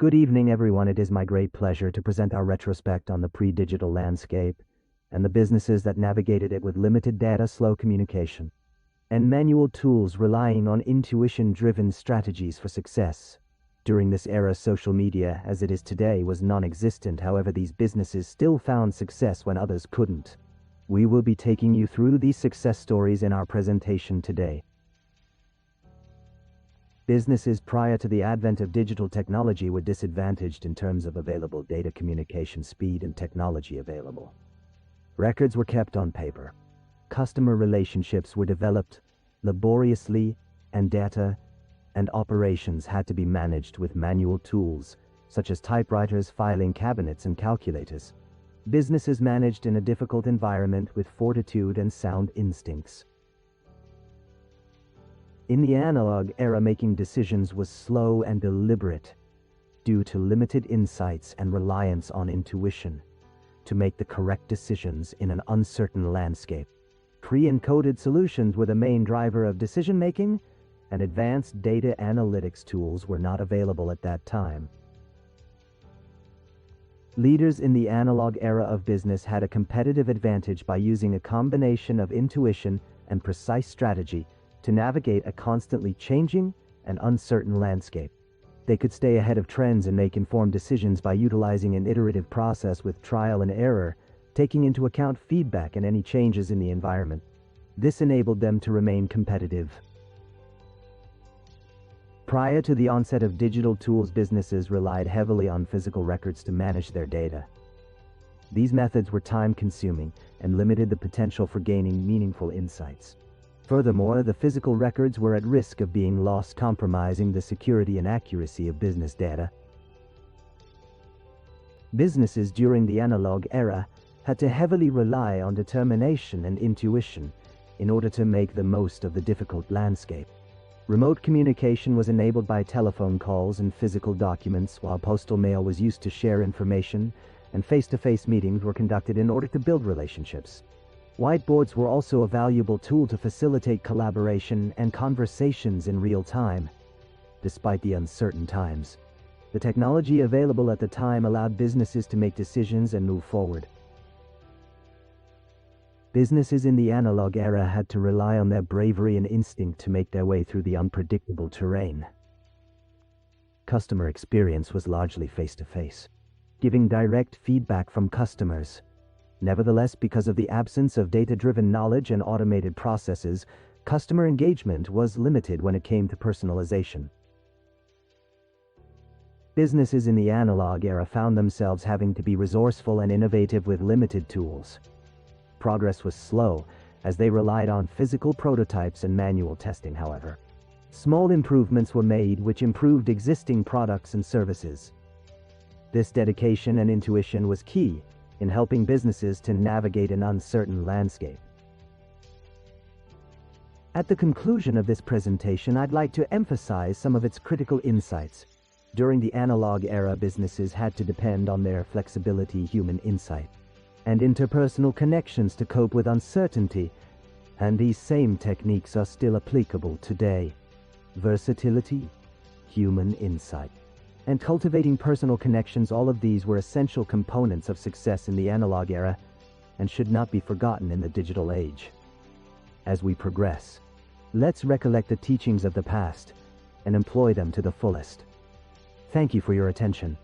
Good evening, everyone. It is my great pleasure to present our retrospect on the pre-digital landscape and the businesses that navigated it with limited data, slow communication, and manual tools relying on intuition-driven strategies for success. During this era, social media, as it is today, was non-existent. However, these businesses still found success when others couldn't. We will be taking you through these success stories in our presentation today. Businesses prior to the advent of digital technology were disadvantaged in terms of available data communication speed and technology available. Records were kept on paper. Customer relationships were developed laboriously, and data and operations had to be managed with manual tools, such as typewriters, filing cabinets, and calculators. Businesses managed in a difficult environment with fortitude and sound instincts. In the analog era, making decisions was slow and deliberate due to limited insights and reliance on intuition to make the correct decisions in an uncertain landscape. Pre-encoded solutions were the main driver of decision-making, and advanced data analytics tools were not available at that time. Leaders in the analog era of business had a competitive advantage by using a combination of intuition and precise strategy to navigate a constantly changing and uncertain landscape. They could stay ahead of trends and make informed decisions by utilizing an iterative process with trial and error, taking into account feedback and any changes in the environment. This enabled them to remain competitive. Prior to the onset of digital tools, businesses relied heavily on physical records to manage their data. These methods were time-consuming and limited the potential for gaining meaningful insights. Furthermore, the physical records were at risk of being lost, compromising the security and accuracy of business data. Businesses during the analog era had to heavily rely on determination and intuition in order to make the most of the difficult landscape. Remote communication was enabled by telephone calls and physical documents, while postal mail was used to share information, and face-to-face meetings were conducted in order to build relationships. Whiteboards were also a valuable tool to facilitate collaboration and conversations in real time. Despite the uncertain times, the technology available at the time allowed businesses to make decisions and move forward. Businesses in the analog era had to rely on their bravery and instinct to make their way through the unpredictable terrain. Customer experience was largely face-to-face, giving direct feedback from customers. Nevertheless, because of the absence of data-driven knowledge and automated processes, customer engagement was limited when it came to personalization. Businesses in the analog era found themselves having to be resourceful and innovative with limited tools. Progress was slow, as they relied on physical prototypes and manual testing. However, small improvements were made which improved existing products and services. This dedication and intuition was key in helping businesses to navigate an uncertain landscape. At the conclusion of this presentation, I'd like to emphasize some of its critical insights. During the analog era, businesses had to depend on their flexibility, human insight, and interpersonal connections to cope with uncertainty, and these same techniques are still applicable today. Versatility, human insight, and cultivating personal connections, all of these were essential components of success in the analog era and should not be forgotten in the digital age. As we progress, let's recollect the teachings of the past and employ them to the fullest. Thank you for your attention.